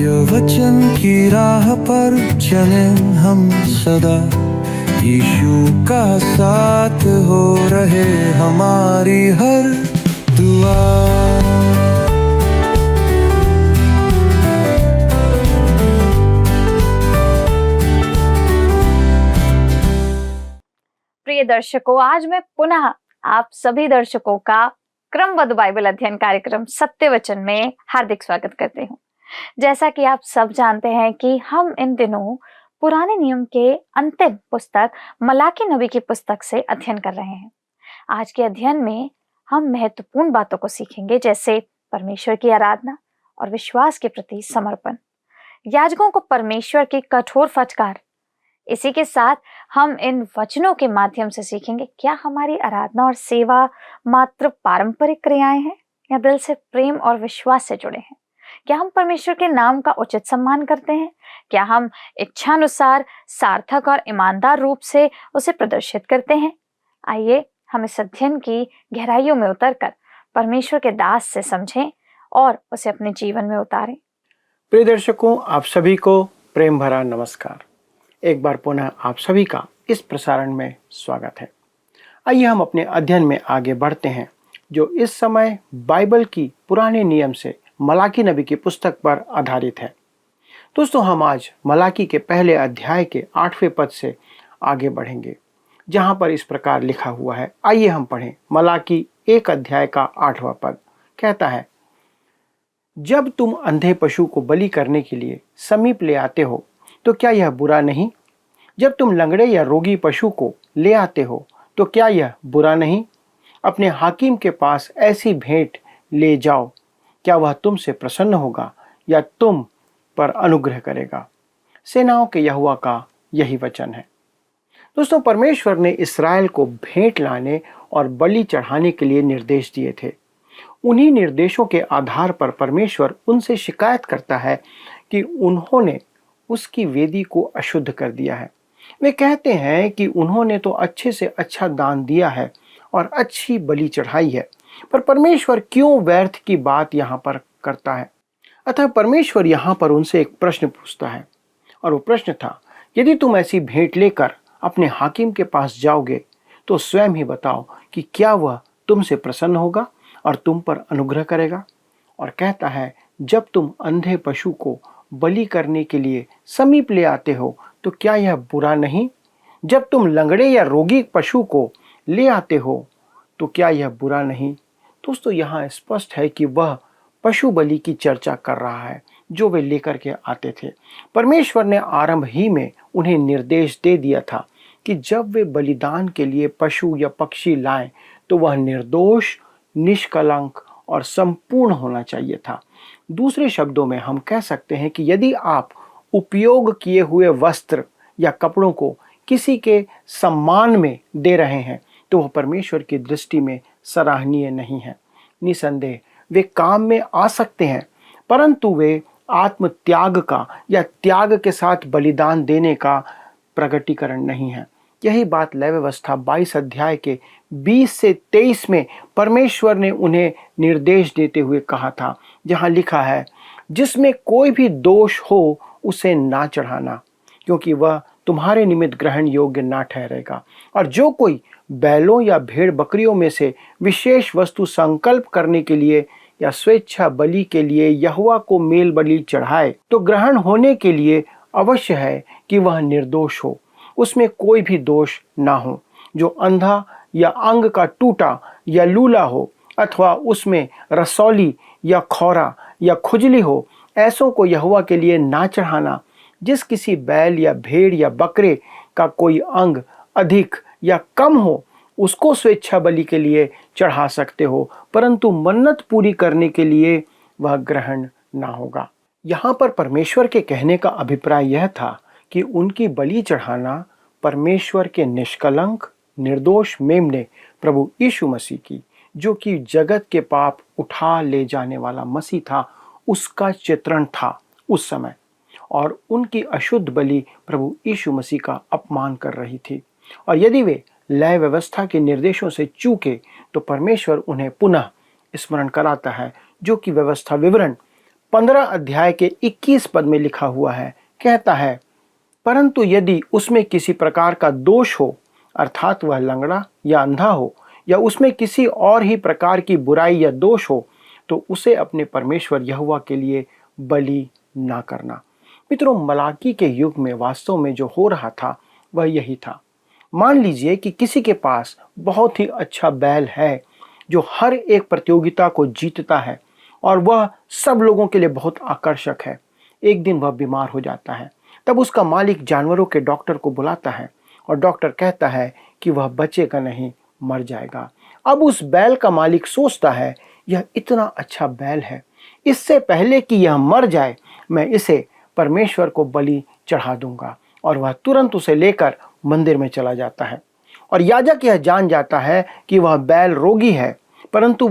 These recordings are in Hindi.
सत्य वचन की राह पर चले हम सदा, यीशु का साथ हो रहे हमारी हर दुआ। प्रिय दर्शकों, आज मैं पुनः आप सभी दर्शकों का क्रमबद्ध बाइबल अध्ययन कार्यक्रम सत्य वचन में हार्दिक स्वागत करती हूँ। जैसा कि आप सब जानते हैं कि हम इन दिनों पुराने नियम के अंतिम पुस्तक मलाकी नबी की पुस्तक से अध्ययन कर रहे हैं। आज के अध्ययन में हम महत्वपूर्ण बातों को सीखेंगे, जैसे परमेश्वर की आराधना और विश्वास के प्रति समर्पण, याजकों को परमेश्वर की कठोर फटकार। इसी के साथ हम इन वचनों के माध्यम से सीखेंगे क्या हमारी आराधना और सेवा मात्र पारंपरिक क्रियाएं हैं या दिल से प्रेम और विश्वास से जुड़े हैं। क्या हम परमेश्वर के नाम का उचित सम्मान करते हैं? क्या हम इच्छानुसार सार्थक और ईमानदार रूप से उसे प्रदर्शित करते हैं? आइए हम इस अध्ययन की गहराइयों में उतरकर परमेश्वर के दास से समझें और उसे अपने जीवन में उतारें। प्रिय दर्शकों, आप सभी को प्रेम भरा नमस्कार। एक बार पुनः आप सभी का इस प्रसारण में स्वागत है। आइए हम अपने अध्ययन में आगे बढ़ते हैं, जो इस समय बाइबल की पुराने नियम से मलाकी नबी की पुस्तक पर आधारित है। दोस्तों, हम आज मलाकी के पहले अध्याय के 8वें पद से आगे बढ़ेंगे, जहां पर इस प्रकार लिखा हुआ है। आइए हम पढ़ें। मलाकी 1 अध्याय का 8वां पद कहता है, जब तुम अंधे पशु को बलि करने के लिए समीप ले आते हो तो क्या यह बुरा नहीं? जब तुम लंगड़े या रोगी पशु को ले आते हो तो क्या यह बुरा नहीं? अपने हाकिम के पास ऐसी भेंट ले जाओ, क्या वह तुमसे प्रसन्न होगा या तुम पर अनुग्रह करेगा? सेनाओं के यहोवा का यही वचन है। दोस्तों, परमेश्वर ने इस्राएल को भेंट लाने और बलि चढ़ाने के लिए निर्देश दिए थे। उन्हीं निर्देशों के आधार पर परमेश्वर उनसे शिकायत करता है कि उन्होंने उसकी वेदी को अशुद्ध कर दिया है। वे कहते हैं कि उन्होंने तो अच्छे से अच्छा दान दिया है और अच्छी बलि चढ़ाई है, पर परमेश्वर क्यों व्यर्थ की बात यहाँ पर करता है? अतः परमेश्वर यहाँ पर उनसे एक प्रश्न पूछता है, और वो प्रश्न था, यदि तुम ऐसी भेंट लेकर अपने हाकिम के पास जाओगे तो स्वयं ही बताओ कि क्या वह तुमसे प्रसन्न होगा और तुम पर अनुग्रह करेगा? और कहता है, जब तुम अंधे पशु को बलि करने के लिए समीप ले आते हो तो क्या यह बुरा नहीं? जब तुम लंगड़े या रोगी पशु को ले आते हो तो क्या यह बुरा नहीं? दोस्तों, यहाँ स्पष्ट है कि वह पशु बलि की चर्चा कर रहा है जो वे लेकर के आते थे। परमेश्वर ने आरंभ ही में उन्हें निर्देश दे दिया था कि जब वे बलिदान के लिए पशु या पक्षी लाएं तो वह निर्दोष, निष्कलंक और संपूर्ण होना चाहिए था। दूसरे शब्दों में हम कह सकते हैं कि यदि आप उपयोग किए हुए वस्त्र या कपड़ों को किसी के सम्मान में दे रहे हैं तो वह परमेश्वर की दृष्टि में सराहनीय नहीं है। निसंदेह वे काम में आ सकते हैं, परंतु वे आत्म त्याग का या त्याग के साथ बलिदान देने का प्रगटीकरण नहीं है। यही बात लय व्यवस्था 22 अध्याय के 20 से 23 में परमेश्वर ने उन्हें निर्देश देते हुए कहा था, जहां लिखा है, जिसमें कोई भी दोष हो उसे ना चढ़ाना, क्योंकि वह तुम्हारे निमित्त ग्रहण योग्य ना ठहरेगा। और जो कोई बैलों या भेड़ बकरियों में से विशेष वस्तु संकल्प करने के लिए या स्वेच्छा बलि के लिए यहोवा को मेल बलि चढ़ाए तो ग्रहण होने के लिए अवश्य है कि वह निर्दोष हो, उसमें कोई भी दोष ना हो। जो अंधा या अंग का टूटा या लूला हो अथवा उसमें रसौली या खौरा या खुजली हो, ऐसों को यहोवा के लिए ना चढ़ाना। जिस किसी बैल या भेड़ या बकरे का कोई अंग अधिक या कम हो उसको स्वेच्छा बलि के लिए चढ़ा सकते हो, परंतु मन्नत पूरी करने के लिए वह ग्रहण ना होगा। यहाँ पर परमेश्वर के कहने का अभिप्राय यह था कि उनकी बलि चढ़ाना परमेश्वर के निष्कलंक निर्दोष मेमने प्रभु यीशु मसीह की, जो कि जगत के पाप उठा ले जाने वाला मसीह था, उसका चित्रण था उस समय। और उनकी अशुद्ध बलि प्रभु यीशु मसीह का अपमान कर रही थी। और यदि वे लय व्यवस्था के निर्देशों से चूके तो परमेश्वर उन्हें पुनः स्मरण कराता है, जो कि व्यवस्था विवरण 15 अध्याय के 21 पद में लिखा हुआ है, कहता है, परंतु यदि उसमें किसी प्रकार का दोष हो, अर्थात वह लंगड़ा या अंधा हो, या उसमें किसी और ही प्रकार की बुराई या दोष हो, तो उसे अपने परमेश्वर यहोवा के लिए बलि ना करना। मित्रों, मलाकी के युग में वास्तव में जो हो रहा था वह यही था। मान लीजिए कि किसी के पास बहुत ही अच्छा बैल है जो हर एक प्रतियोगिता को जीतता है और वह सब लोगों के लिए बहुत आकर्षक है। एक दिन वह बीमार हो जाता है। तब उसका मालिक जानवरों के डॉक्टर को बुलाता है और डॉक्टर कहता है कि वह बचेगा नहीं, मर जाएगा। अब उस बैल का मालिक सोचता है, यह इतना अच्छा बैल है, इससे पहले कि यह मर जाए मैं इसे परमेश्वर को बलि चढ़ा दूंगा। और वह तुरंत उसे लेकर मंदिर में चला जाता है। और याजक यह जान जाता है कि वह बैल रोगी है, परंतु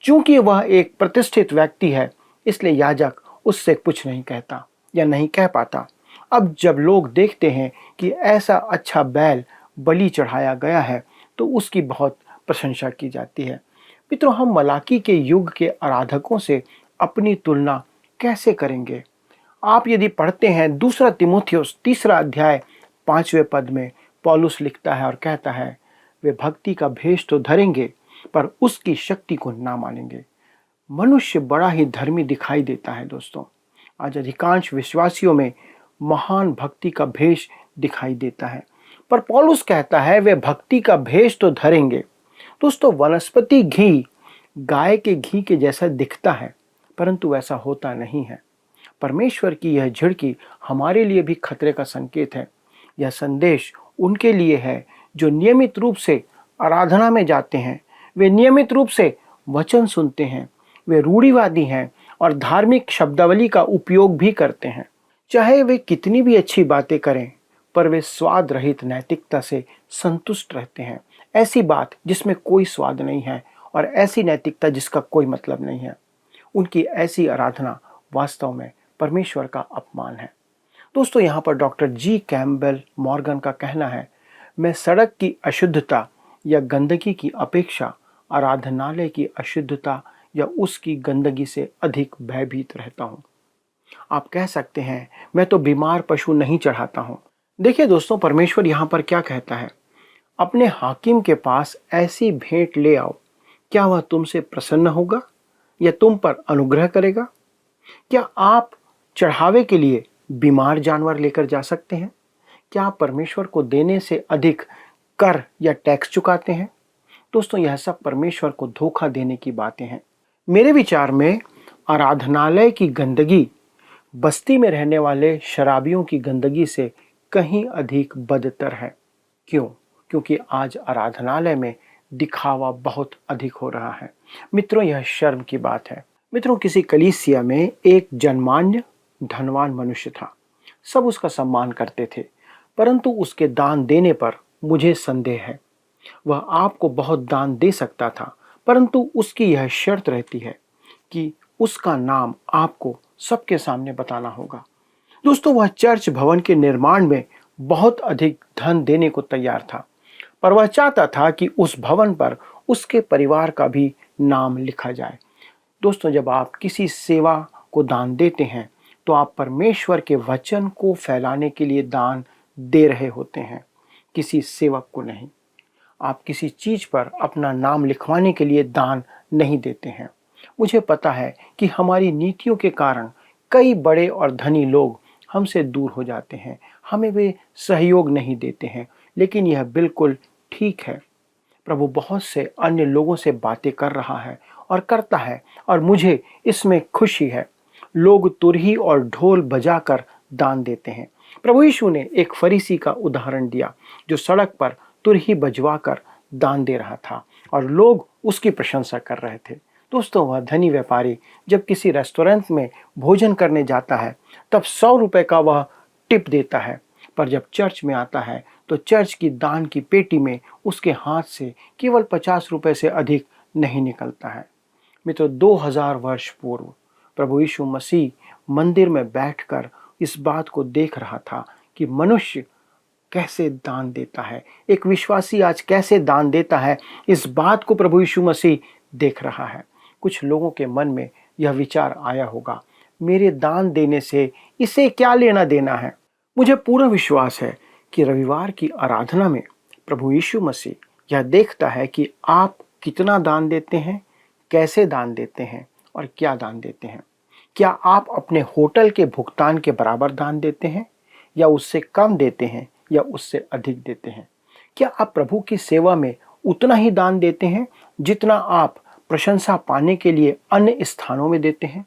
चूंकि वह एक प्रतिष्ठित व्यक्ति है, इसलिए याजक उससे कुछ नहीं कहता या नहीं कह पाता। अब जब लोग देखते हैं कि ऐसा अच्छा बैल बलि चढ़ाया गया है, तो उसकी बहुत प्रशंसा की जाती है। मित्रों, हम मलाकी के युग के आराधकों से अपनी तुलना कैसे करेंगे? आप यदि पढ़ते हैं 2 तीमुथियुस 3 अध्याय 5वें पद में पौलुस लिखता है और कहता है, वे भक्ति का भेष तो धरेंगे पर उसकी शक्ति को ना मानेंगे। मनुष्य बड़ा ही धर्मी दिखाई देता है दोस्तों। आज अधिकांश विश्वासियों में महान भक्ति का भेष दिखाई देता है, पर पौलुस कहता है वे भक्ति का भेष तो धरेंगे। दोस्तों, वनस्पति घी गाय के घी के जैसा दिखता है, परंतु वैसा होता नहीं है। परमेश्वर की यह झिड़की हमारे लिए भी खतरे का संकेत है। यह संदेश उनके लिए है जो नियमित रूप से आराधना में जाते हैं, वे नियमित रूप से वचन सुनते हैं, वे रूढ़िवादी हैं और धार्मिक शब्दावली का उपयोग भी करते हैं। चाहे वे कितनी भी अच्छी बातें करें, पर वे स्वाद रहित नैतिकता से संतुष्ट रहते हैं। ऐसी बात जिसमें कोई स्वाद नहीं है और ऐसी नैतिकता जिसका कोई मतलब नहीं है। उनकी ऐसी आराधना वास्तव में परमेश्वर का अपमान है। दोस्तों, यहाँ पर डॉक्टर जी कैम्पबेल मॉर्गन का कहना है, मैं सड़क की अशुद्धता या गंदगी की अपेक्षा आराधनालय की अशुद्धता या उसकी गंदगी से अधिक भयभीत रहता हूँ। आप कह सकते हैं, मैं तो बीमार पशु नहीं चढ़ाता हूँ। देखिए दोस्तों, परमेश्वर यहाँ पर क्या कहता है, अपने हाकिम के पास ऐसी भेंट ले आओ, क्या वह तुमसे प्रसन्न होगा या तुम पर अनुग्रह करेगा? क्या आप चढ़ावे के लिए बीमार जानवर लेकर जा सकते हैं? क्या आप परमेश्वर को देने से अधिक कर या टैक्स चुकाते हैं? दोस्तों, यह सब परमेश्वर को धोखा देने की बातें हैं। मेरे विचार में आराधनालय की गंदगी बस्ती में रहने वाले शराबियों की गंदगी से कहीं अधिक बदतर है। क्यों? क्योंकि आज आराधनालय में दिखावा बहुत अधिक हो रहा है। मित्रों, यह शर्म की बात है। मित्रों, किसी कलीसिया में एक जनमान्य धनवान मनुष्य था। सब उसका सम्मान करते थे, परंतु उसके दान देने पर मुझे संदेह है। वह आपको बहुत दान दे सकता था, परंतु उसकी यह शर्त रहती है कि उसका नाम आपको सबके सामने बताना होगा। दोस्तों, वह चर्च भवन के निर्माण में बहुत अधिक धन देने को तैयार था, पर वह चाहता था कि उस भवन पर उसके परिवार का भी नाम लिखा जाए। दोस्तों, जब आप किसी सेवा को दान देते हैं तो आप परमेश्वर के वचन को फैलाने के लिए दान दे रहे होते हैं, किसी सेवक को नहीं। आप किसी चीज पर अपना नाम लिखवाने के लिए दान नहीं देते हैं। मुझे पता है कि हमारी नीतियों के कारण कई बड़े और धनी लोग हमसे दूर हो जाते हैं, हमें वे सहयोग नहीं देते हैं, लेकिन यह बिल्कुल ठीक है। प्रभु बहुत से अन्य लोगों से बातें कर रहा है और करता है, और मुझे इसमें खुशी है। लोग तुरही और ढोल बजाकर दान देते हैं। प्रभु यीशु ने एक फरीसी का उदाहरण दिया जो सड़क पर तुरही बजवाकर दान दे रहा था और लोग उसकी प्रशंसा कर रहे थे। दोस्तों, वह धनी व्यापारी जब किसी रेस्टोरेंट में भोजन करने जाता है तब 100 रुपए का वह टिप देता है, पर जब चर्च में आता है तो चर्च की दान की पेटी में उसके हाथ से केवल 50 रुपए से अधिक नहीं निकलता है। मित्रों, 2000 वर्ष पूर्व प्रभु यीशु मसीह मंदिर में बैठकर इस बात को देख रहा था कि मनुष्य कैसे दान देता है, एक विश्वासी आज कैसे दान देता है। इस बात को प्रभु यीशु मसीह देख रहा है। कुछ लोगों के मन में यह विचार आया होगा मेरे दान देने से इसे क्या लेना देना है। मुझे पूरा विश्वास है कि रविवार की आराधना में प्रभु यीशु मसीह यह देखता है कि आप कितना दान देते हैं, कैसे दान देते हैं और क्या दान देते हैं। क्या आप अपने होटल के भुगतान के बराबर दान देते हैं या उससे कम देते हैं या उससे अधिक देते हैं? क्या आप प्रभु की सेवा में उतना ही दान देते हैं जितना आप प्रशंसा पाने के लिए अन्य स्थानों में देते हैं?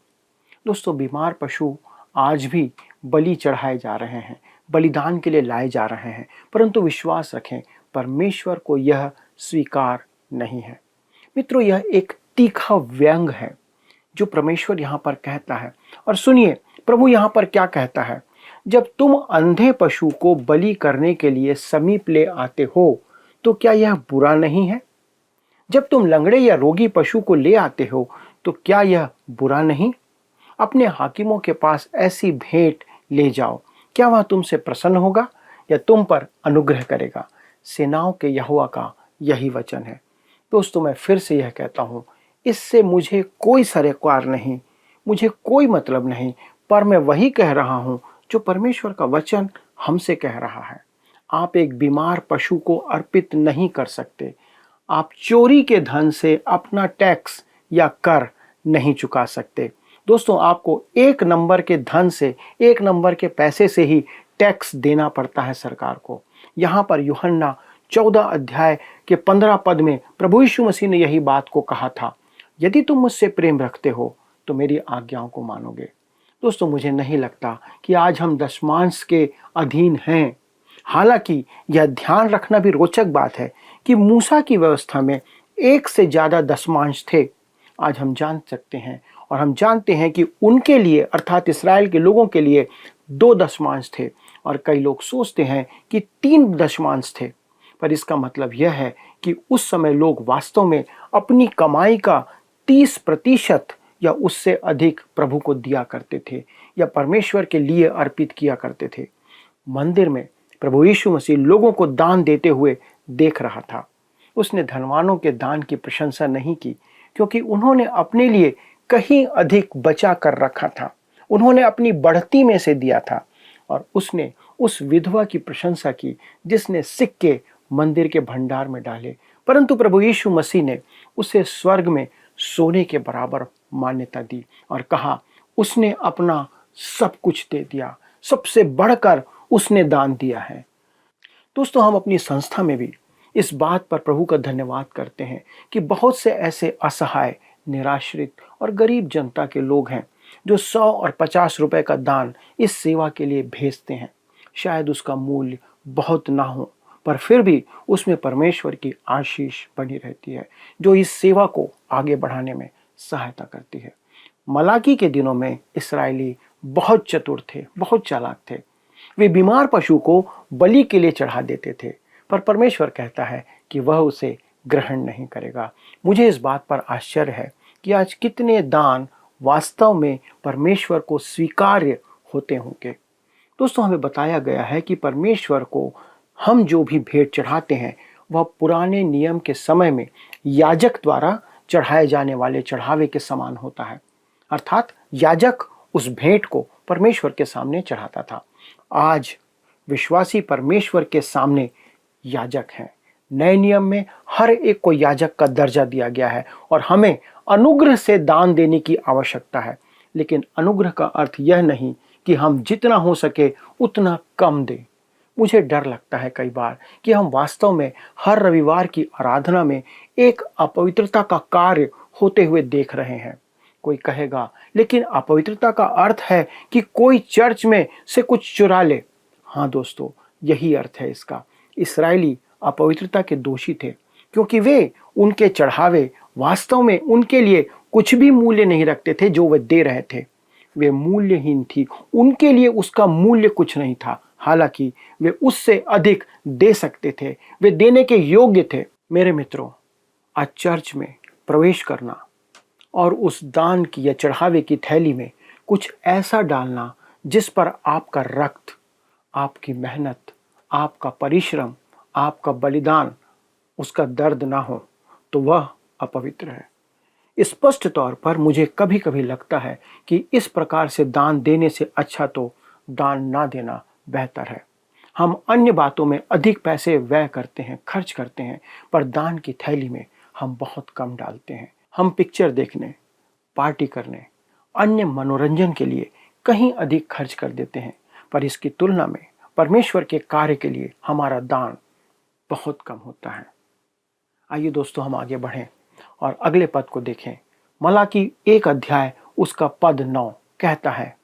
दोस्तों, बीमार पशु आज भी बलि चढ़ाए जा रहे हैं, बलिदान के लिए लाए जा रहे हैं, परंतु विश्वास रखें, परमेश्वर को यह स्वीकार नहीं है। मित्रों, यह एक तीखा व्यंग है जो परमेश्वर यहाँ पर कहता है। और सुनिए, प्रभु यहाँ पर क्या कहता है। जब तुम अंधे पशु को बलि करने के लिए समीप ले आते हो तो क्या यह बुरा नहीं है? जब तुम लंगड़े या रोगी पशु को ले आते हो तो क्या यह बुरा नहीं? अपने हाकिमों के पास ऐसी भेंट ले जाओ, क्या वह तुमसे प्रसन्न होगा या तुम पर अनुग्रह करेगा? सेनाओं के यहोवा का यही वचन है। दोस्तों, मैं फिर से यह कहता हूँ, इससे मुझे कोई सरोकार नहीं, मुझे कोई मतलब नहीं, पर मैं वही कह रहा हूँ जो परमेश्वर का वचन हमसे कह रहा है। आप एक बीमार पशु को अर्पित नहीं कर सकते। आप चोरी के धन से अपना टैक्स या कर नहीं चुका सकते। दोस्तों, आपको एक नंबर के धन से, एक नंबर के पैसे से ही टैक्स देना पड़ता है सरकार को। यहाँ पर यूहन्ना 14 अध्याय के 15 पद में प्रभु यीशु मसीह ने यही बात को कहा था, यदि तुम मुझसे प्रेम रखते हो तो मेरी आज्ञाओं को मानोगे। दोस्तों, मुझे नहीं लगता कि आज हम दशमांश के अधीन हैं। हालांकि यह ध्यान रखना भी रोचक बात है कि मूसा की व्यवस्था में 1 से ज़्यादा दशमांश थे। आज हम जान सकते हैं और हम जानते हैं कि उनके लिए, अर्थात इस्राएल के लोगों के लिए 2 दशमांश थे, और कई लोग सोचते हैं कि 3 दशमांश थे। पर इसका मतलब यह है कि उस समय लोग वास्तव में अपनी कमाई का 30% या उससे अधिक प्रभु को दिया करते थे या परमेश्वर के लिए अर्पित किया करते थे। मंदिर में प्रभु यीशु मसीह लोगों को दान देते हुए देख रहा था। उसने धनवानों के दान की प्रशंसा नहीं की, क्योंकि उन्होंने अपने लिए कहीं अधिक बचा कर रखा था। उन्होंने अपनी बढ़ती में से दिया था। और उसने उस विधवा की प्रशंसा की जिसने सिक्के मंदिर के भंडार में डाले, परंतु प्रभु यीशु मसीह ने उसे स्वर्ग में सोने के बराबर मान्यता दी और कहा, उसने अपना सब कुछ दे दिया, सबसे बढ़कर उसने दान दिया है। दोस्तों, हम अपनी संस्था में भी इस बात पर प्रभु का धन्यवाद करते हैं कि बहुत से ऐसे असहाय, निराश्रित और गरीब जनता के लोग हैं जो 100 और 50 रुपए का दान इस सेवा के लिए भेजते हैं। शायद उसका मूल्य बहुत ना हो, पर फिर भी उसमें परमेश्वर की आशीष बनी रहती है जो इस सेवा को आगे बढ़ाने में सहायता करती है। मलाकी के दिनों में इस्राएली बहुत चतुर थे, बहुत चालाक थे। वे बीमार पशु को बलि के लिए चढ़ा देते थे, पर परमेश्वर कहता है कि वह उसे ग्रहण नहीं करेगा। मुझे इस बात पर आश्चर्य है कि आज कितने दान वास्तव में परमेश्वर को स्वीकार्य होते होंगे। दोस्तों, हमें बताया गया है कि परमेश्वर को हम जो भी भेंट चढ़ाते हैं वह पुराने नियम के समय में याजक द्वारा चढ़ाए जाने वाले चढ़ावे के समान होता है। अर्थात याजक उस भेंट को परमेश्वर के सामने चढ़ाता था। आज विश्वासी परमेश्वर के सामने याजक हैं। नए नियम में हर एक को याजक का दर्जा दिया गया है और हमें अनुग्रह से दान देने की आवश्यकता है। लेकिन अनुग्रह का अर्थ यह नहीं कि हम जितना हो सके उतना कम दें। मुझे डर लगता है कई बार कि हम वास्तव में हर रविवार की आराधना में एक अपवित्रता का कार्य होते हुए देख रहे हैं। कोई कहेगा, लेकिन अपवित्रता का अर्थ है कि कोई चर्च में से कुछ चुरा ले। हाँ दोस्तों, यही अर्थ है इसका। इस्राएली अपवित्रता के दोषी थे क्योंकि वे उनके चढ़ावे वास्तव में उनके लिए कुछ भी मूल्य नहीं रखते थे जो वे दे रहे थे। वे मूल्यहीन थी, उनके लिए उसका मूल्य कुछ नहीं था। हालांकि वे उससे अधिक दे सकते थे, वे देने के योग्य थे। मेरे मित्रों, आज चर्च में प्रवेश करना और उस दान की या चढ़ावे की थैली में कुछ ऐसा डालना जिस पर आपका रक्त, आपकी मेहनत, आपका परिश्रम, आपका बलिदान, उसका दर्द ना हो, तो वह अपवित्र है। स्पष्ट तौर पर मुझे कभी कभी लगता है कि इस प्रकार से दान देने से अच्छा तो दान ना देना बेहतर है। हम अन्य बातों में अधिक पैसे व्यय करते हैं, खर्च करते हैं, पर दान की थैली में हम बहुत कम डालते हैं। हम पिक्चर देखने, पार्टी करने, अन्य मनोरंजन के लिए कहीं अधिक खर्च कर देते हैं, पर इसकी तुलना में परमेश्वर के कार्य के लिए हमारा दान बहुत कम होता है। आइए दोस्तों, हम आगे बढ़ें और अगले पद को देखें। मलाकी 1 अध्याय उसका पद 9 कहता है,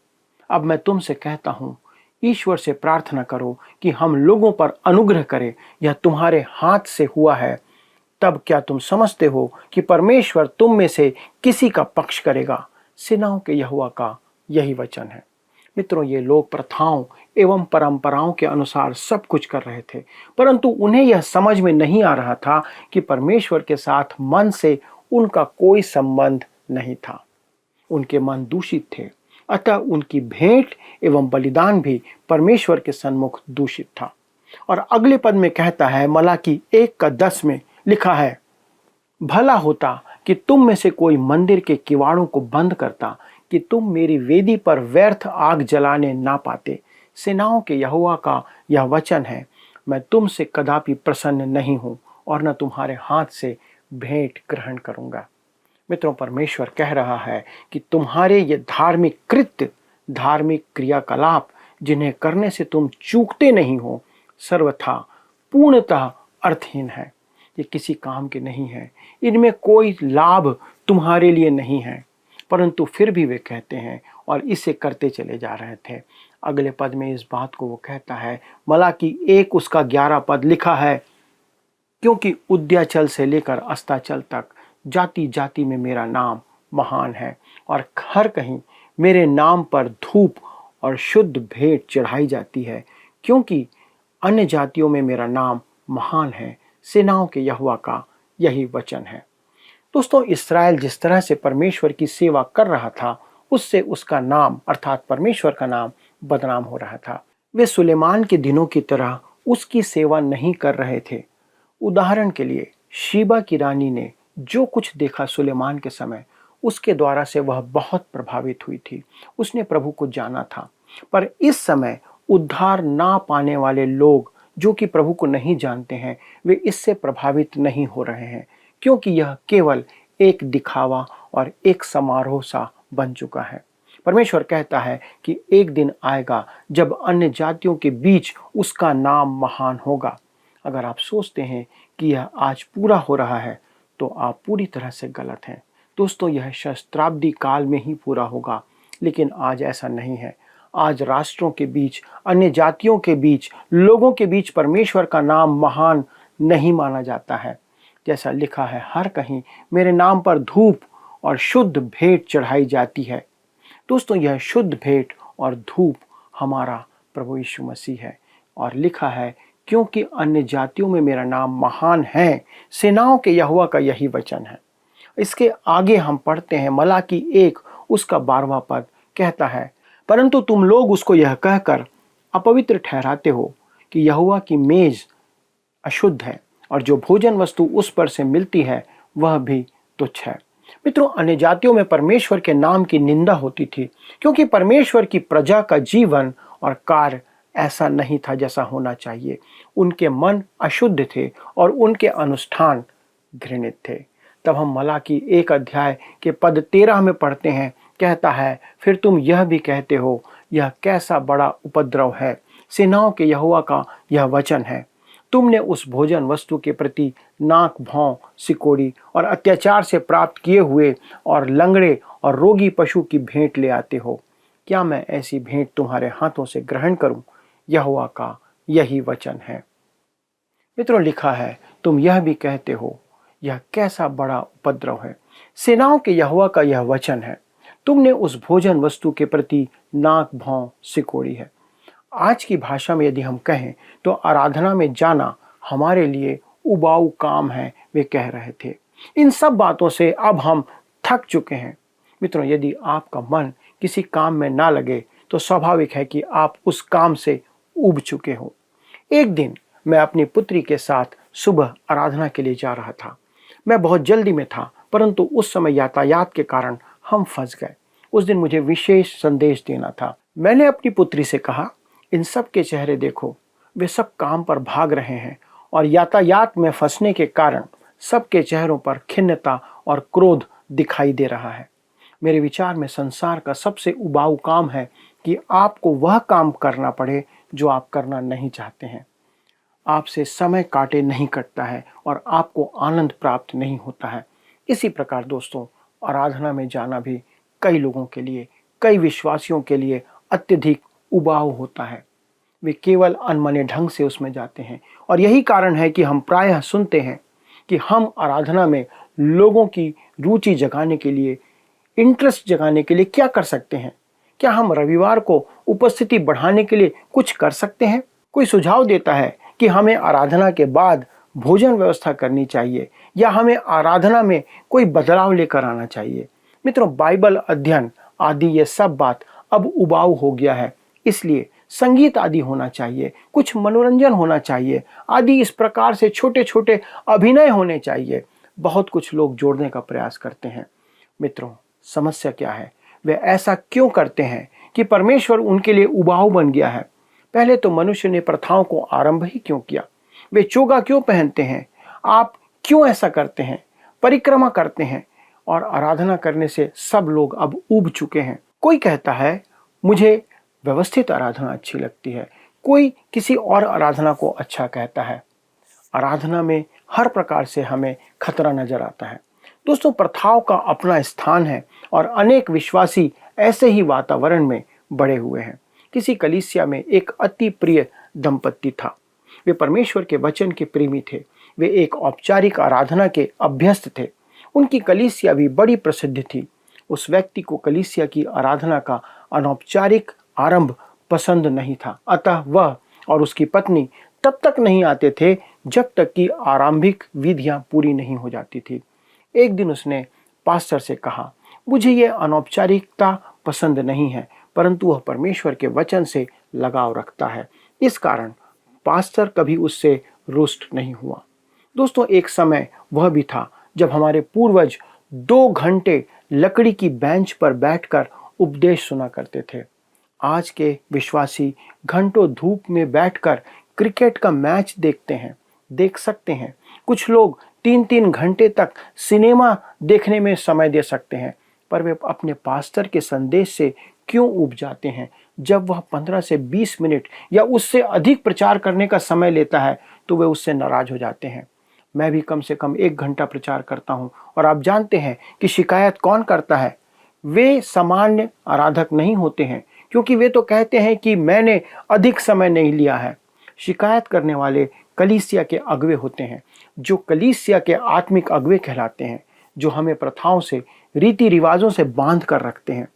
अब मैं तुमसे कहता हूं, ईश्वर से प्रार्थना करो कि हम लोगों पर अनुग्रह करे, यह तुम्हारे हाथ से हुआ है। तब क्या तुम समझते हो कि परमेश्वर तुम में से किसी का पक्ष करेगा? सेनाओं के यहोवा का यही वचन है। मित्रों, ये लोग प्रथाओं एवं परंपराओं के अनुसार सब कुछ कर रहे थे, परंतु उन्हें यह समझ में नहीं आ रहा था कि परमेश्वर के साथ मन से उनका कोई संबंध नहीं था। उनके मन दूषित थे, अतः उनकी भेंट एवं बलिदान भी परमेश्वर के सन्मुख दूषित था। और अगले पद में कहता है, मलाकी 1:10 में लिखा है, भला होता कि तुम में से कोई मंदिर के किवाड़ों को बंद करता, कि तुम मेरी वेदी पर व्यर्थ आग जलाने ना पाते। सेनाओं के यहोवा का यह वचन है, मैं तुमसे कदापि प्रसन्न नहीं हूं और न तुम्हारे हाथ से भेंट ग्रहण करूंगा। मित्रों, परमेश्वर कह रहा है कि तुम्हारे ये धार्मिक कृत्य, धार्मिक क्रियाकलाप जिन्हें करने से तुम चूकते नहीं हो, सर्वथा पूर्णतः अर्थहीन है। ये किसी काम के नहीं है, इनमें कोई लाभ तुम्हारे लिए नहीं है, परंतु फिर भी वे कहते हैं और इसे करते चले जा रहे थे। अगले पद में इस बात को वो कहता है, मलाकी 1 उसका 11 पद लिखा है, क्योंकि उद्याचल से लेकर अस्ताचल तक जाति जाति में मेरा नाम महान है, और हर कहीं मेरे नाम पर धूप और शुद्ध भेंट चढ़ाई जाती है, क्योंकि अन्य जातियों में मेरा नाम महान है। सेनाओं के यहोवा का यही वचन है। दोस्तों, इस्राएल जिस तरह से परमेश्वर की सेवा कर रहा था, उससे उसका नाम अर्थात परमेश्वर का नाम बदनाम हो रहा था। वे सुलेमान के दिनों की तरह उसकी सेवा नहीं कर रहे थे। उदाहरण के लिए, शीबा की रानी ने जो कुछ देखा सुलेमान के समय, उसके द्वारा से वह बहुत प्रभावित हुई थी। उसने प्रभु को जाना था, पर इस समय उद्धार ना पाने वाले लोग जो कि प्रभु को नहीं जानते हैं, वे इससे प्रभावित नहीं हो रहे हैं, क्योंकि यह केवल एक दिखावा और एक समारोह सा बन चुका है। परमेश्वर कहता है कि एक दिन आएगा जब अन्य जातियों के बीच उसका नाम महान होगा। अगर आप सोचते हैं कि यह आज पूरा हो रहा है, तो आप पूरी तरह से गलत हैं। दोस्तों, यह सहस्त्राब्दी काल में ही पूरा होगा, लेकिन आज ऐसा नहीं है। आज राष्ट्रों के बीच, अन्य जातियों के बीच, लोगों के बीच परमेश्वर का नाम महान नहीं माना जाता है। जैसा लिखा है, हर कहीं मेरे नाम पर धूप और शुद्ध भेंट चढ़ाई जाती है। दोस्तों, यह शुद्ध भेंट और धूप हमारा प्रभु यीशु मसीह है, और लिखा है, क्योंकि अन्य जातियों में मेरा नाम महान है। सेनाओं के यहोवा का यही वचन है। इसके आगे हम पढ़ते हैं, मलाकी 1 उसका 12वां पद कहता है, परंतु तुम लोग उसको यह कहकर अपवित्र ठहराते हो कि यहोवा की मेज अशुद्ध है, और जो भोजन वस्तु उस पर से मिलती है वह भी तुच्छ है। मित्रों, अन्य जातियों में परमेश्वर के नाम की निंदा होती थी, क्योंकि परमेश्वर की प्रजा का जीवन और कार्य ऐसा नहीं था जैसा होना चाहिए। उनके मन अशुद्ध थे और उनके अनुष्ठान घृणित थे। तब हम मलाकी 1 अध्याय के पद 13 में पढ़ते हैं, कहता है, फिर तुम यह भी कहते हो, यह कैसा बड़ा उपद्रव है। सेनाओं के यहोवा का यह वचन है, तुमने उस भोजन वस्तु के प्रति नाक, भौं, सिकोड़ी और अत्याचार से प्राप्त किए हुए और लंगड़े और रोगी पशु की भेंट ले आते हो। क्या मैं ऐसी भेंट तुम्हारे हाथों से ग्रहण करूं? यहोवा का यही वचन है। मित्रों, लिखा है, तुम यह भी कहते हो, यह कैसा बड़ा उपद्रव है। सेनाओं के यहोवा का यह वचन है, तुमने उस भोजन वस्तु के प्रति नाक, भौं, सिकोड़ी है। आज की भाषा में यदि हम कहें तो आराधना में जाना हमारे लिए उबाऊ काम है, वे कह रहे थे। इन सब बातों से अब हम थक चुके हैं। मित्रों, यदि आपका मन किसी काम में ना लगे तो स्वाभाविक है कि आप उस काम से उब चुके हो। एक दिन मैं अपनी पुत्री के साथ सुबह आराधना के लिए जा रहा था। मैं बहुत जल्दी में था, परंतु उस समय यातायात के कारण हम फंस गए। उस दिन मुझे विशेष संदेश देना था। मैंने अपनी पुत्री से कहा, इन सब के चेहरे देखो, वे सब काम पर भाग रहे हैं और यातायात में फंसने के कारण सबके चेहरों पर खिन्नता और क्रोध दिखाई दे रहा है। मेरे विचार में संसार का सबसे उबाऊ काम है कि आपको वह काम करना पड़े जो आप करना नहीं चाहते हैं। आपसे समय काटे नहीं कटता है और आपको आनंद प्राप्त नहीं होता है। इसी प्रकार दोस्तों, आराधना में जाना भी कई लोगों के लिए, कई विश्वासियों के लिए अत्यधिक उबाऊ होता है। वे केवल अनमने ढंग से उसमें जाते हैं और यही कारण है कि हम प्रायः सुनते हैं कि हम आराधना में लोगों की रुचि जगाने के लिए, इंटरेस्ट जगाने के लिए क्या कर सकते हैं। क्या हम रविवार को उपस्थिति बढ़ाने के लिए कुछ कर सकते हैं? कोई सुझाव देता है कि हमें आराधना के बाद भोजन व्यवस्था करनी चाहिए या हमें आराधना में कोई बदलाव लेकर आना चाहिए। मित्रों, बाइबल अध्ययन आदि ये सब बात अब उबाऊ हो गया है, इसलिए संगीत आदि होना चाहिए, कुछ मनोरंजन होना चाहिए आदि, इस प्रकार से छोटे छोटे अभिनय होने चाहिए। बहुत कुछ लोग जोड़ने का प्रयास करते हैं। मित्रों, समस्या क्या है? वे ऐसा क्यों करते हैं कि परमेश्वर उनके लिए उबाऊ बन गया है? पहले तो मनुष्य ने प्रथाओं को आरंभ ही क्यों किया? वे चोगा क्यों पहनते हैं? आप क्यों ऐसा करते हैं? परिक्रमा करते हैं और आराधना करने से सब लोग अब ऊब चुके हैं। कोई कहता है मुझे व्यवस्थित आराधना अच्छी लगती है, कोई किसी और आराधना को अच्छा कहता है। आराधना में हर प्रकार से हमें खतरा नजर आता है। दोस्तों, प्रथाओं का अपना स्थान है और अनेक विश्वासी ऐसे ही वातावरण में बड़े हुए हैं। किसी कलीसिया में एक अति प्रिय दंपत्ति था। वे परमेश्वर के वचन के प्रेमी थे। वे एक औपचारिक आराधना के अभ्यस्त थे। उनकी कलीसिया भी बड़ी प्रसिद्ध थी। उस व्यक्ति को कलीसिया की आराधना का अनौपचारिक आरंभ पसंद नहीं था, अतः वह और उसकी पत्नी तब तक नहीं आते थे जब तक कि आरंभिक विधियां पूरी नहीं हो जाती थी। एक दिन उसने पास्टर से कहा, मुझे ये अनौपचारिकता पसंद नहीं है, परंतु वह परमेश्वर के वचन से लगाव रखता है। इस कारण पास्टर कभी उससे रुष्ट नहीं हुआ। दोस्तों, एक समय वह भी था जब हमारे पूर्वज 2 घंटे लकड़ी की बेंच पर बैठकर उपदेश सुना करते थे। आज के विश्वासी घंटों धूप में बैठकर क्रिकेट का मैच देख सकते हैं। कुछ लोग 3-3 घंटे तक सिनेमा देखने में समय दे सकते हैं, पर वे अपने पास्टर के संदेश से क्यों ऊब जाते हैं? जब वह 15 से 20 मिनट या उससे अधिक प्रचार करने का समय लेता है तो वे उससे नाराज हो जाते हैं। मैं भी कम से कम 1 घंटा प्रचार करता हूं और आप जानते हैं कि शिकायत कौन करता है? वे सामान्य आराधक नहीं होते हैं, क्योंकि वे तो कहते हैं कि मैंने अधिक समय नहीं लिया है। शिकायत करने वाले कलीसिया के अगुवे होते हैं, जो कलीसिया के आत्मिक अगुवे कहलाते हैं, जो हमें प्रथाओं से, रीति रिवाजों से बांध कर रखते हैं।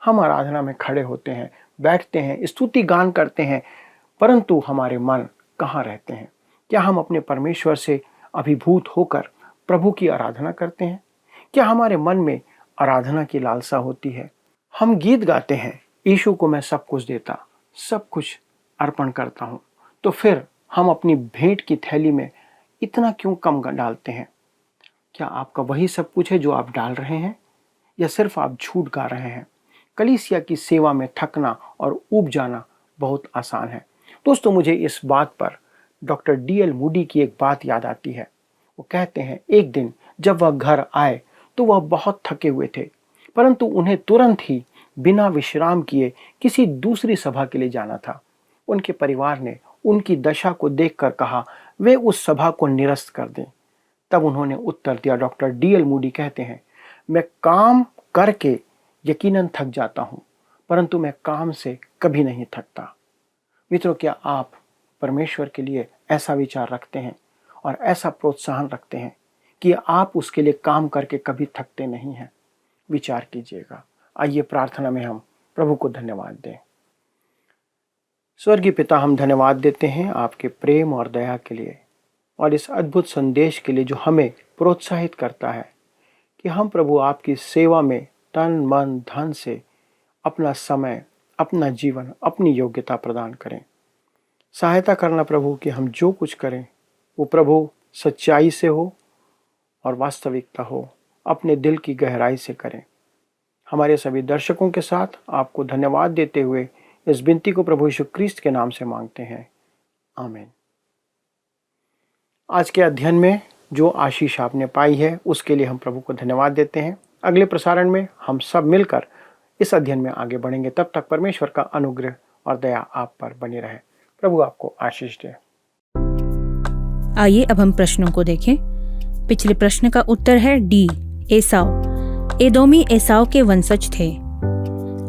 हम आराधना में खड़े होते हैं, बैठते हैं, स्तुति गान करते हैं, परंतु हमारे मन कहाँ रहते हैं? क्या हम अपने परमेश्वर से अभिभूत होकर प्रभु की आराधना करते हैं? क्या हमारे मन में आराधना की लालसा होती है? हम गीत गाते हैं, यीशु को मैं सब कुछ देता, सब कुछ अर्पण करता हूँ, तो फिर हम अपनी भेंट की थैली में इतना क्यों कम डालते हैं? क्या आपका वही सब कुछ है जो आप डाल रहे हैं, या सिर्फ आप झूठ गा रहे हैं? कलीसिया की सेवा में थकना और ऊब जाना बहुत आसान है। दोस्तों, मुझे इस बात पर डॉक्टर D.L. मूडी की एक बात याद आती है। वो कहते हैं, एक दिन जब वह घर आए तो वह बहुत थके हुए थे, परंतु उन्हें तुरंत ही बिना विश्राम किए किसी दूसरी सभा के लिए जाना था। उनके परिवार ने उनकी दशा को देखकर कहा वे उस सभा को निरस्त कर दें। तब उन्होंने उत्तर दिया। Doctor D.L. मूडी कहते हैं, मैं काम करके यकीनन थक जाता हूं, परंतु मैं काम से कभी नहीं थकता। मित्रों, क्या आप परमेश्वर के लिए ऐसा विचार रखते हैं और ऐसा प्रोत्साहन रखते हैं कि आप उसके लिए काम करके कभी थकते नहीं हैं? विचार कीजिएगा। आइए प्रार्थना में हम प्रभु को धन्यवाद दें। स्वर्गीय पिता, हम धन्यवाद देते हैं आपके प्रेम और दया के लिए और इस अद्भुत संदेश के लिए जो हमें प्रोत्साहित करता है कि हम प्रभु आपकी सेवा में तन मन धन से अपना समय, अपना जीवन, अपनी योग्यता प्रदान करें। सहायता करना प्रभु कि हम जो कुछ करें वो प्रभु सच्चाई से हो और वास्तविकता हो अपने दिल की गहराई से करें। हमारे सभी दर्शकों के साथ आपको धन्यवाद देते हुए इस विनती को प्रभु यीशु क्रिस्त के नाम से मांगते हैं, आमीन। आज के अध्ययन में जो आशीष आपने पाई है उसके लिए हम प्रभु को धन्यवाद देते हैं। अगले प्रसारण में हम सब मिलकर इस अध्ययन में आगे बढ़ेंगे। तब तक परमेश्वर का अनुग्रह और दया आप पर बनी रहे। प्रभु आपको आशीष दे। आइए अब हम प्रश्नों को देखें। पिछले प्रश्न का उत्तर है डी, एसाव। एदोमी एसाव के वंशज थे।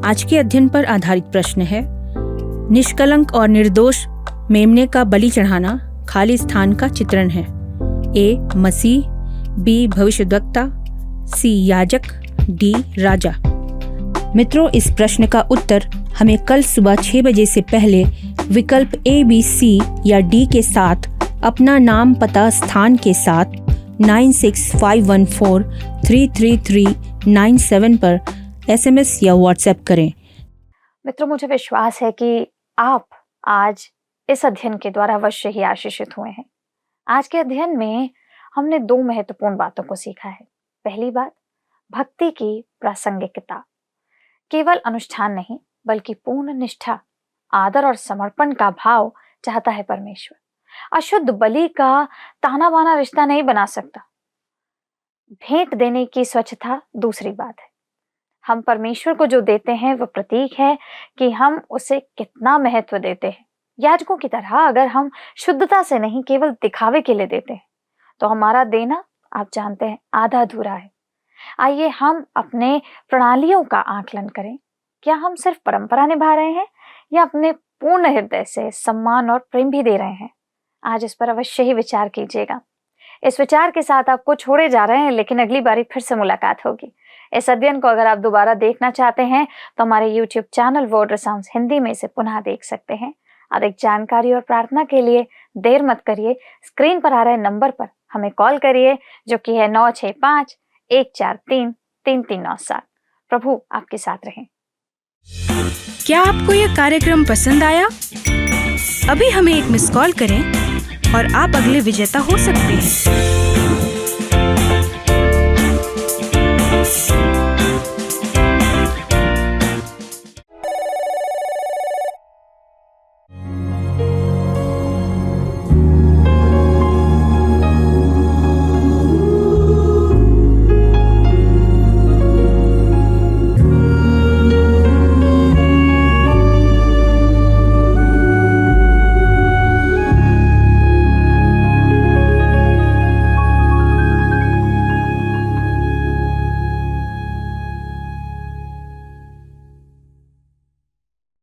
आज के अध्ययन पर आधारित प्रश्न है, निष्कलंक और निर्दोष मेमने का बलि चढ़ाना खाली स्थान का चित्रण है। ए मसीह, बी भविष्यद्वक्ता, सी याजक, डी राजा। मित्रों, इस प्रश्न का उत्तर हमें कल सुबह 6 बजे से पहले विकल्प ए, बी, सी या डी के साथ अपना नाम, पता, स्थान के साथ 9651433397 पर SMS या WhatsApp करें। मित्रों, मुझे विश्वास है कि आप आज इस अध्ययन के द्वारा अवश्य ही आशीषित हुए हैं। आज के अध्ययन में हमने 2 महत्वपूर्ण बातों को सीखा है। पहली बात, भक्ति की प्रासंगिकता। केवल अनुष्ठान नहीं बल्कि पूर्ण निष्ठा, आदर और समर्पण का भाव चाहता है परमेश्वर। अशुद्ध बलि का ताना बाना रिश्ता नहीं बना सकता। भेंट देने की स्वच्छता दूसरी बात है। हम परमेश्वर को जो देते हैं वह प्रतीक है कि हम उसे कितना महत्व देते हैं। याजकों की तरह अगर हम शुद्धता से नहीं, केवल दिखावे के लिए देते हैं तो हमारा देना, आप जानते हैं, आधा अधूरा है। आइए हम अपने प्रणालियों का आकलन करें। क्या हम सिर्फ परंपरा निभा रहे हैं या अपने पूर्ण हृदय से सम्मान और प्रेम भी दे रहे हैं? आज इस पर अवश्य ही विचार कीजिएगा। इस विचार के साथ आपको छोड़े जा रहे हैं, लेकिन अगली बारी फिर से मुलाकात होगी। इस अध्ययन को अगर आप दोबारा देखना चाहते हैं तो हमारे YouTube channel word sounds Hindi में इसे पुनः देख सकते हैं। अधिक जानकारी और प्रार्थना के लिए देर मत करिए, स्क्रीन पर आ रहे नंबर पर हमें कॉल करिए, जो कि है 9651433397। प्रभु आपके साथ रहें। क्या आपको यह कार्यक्रम पसंद आया? अभी हमें एक मिस कॉल करें और आप अगले विजेता हो सकते हैं।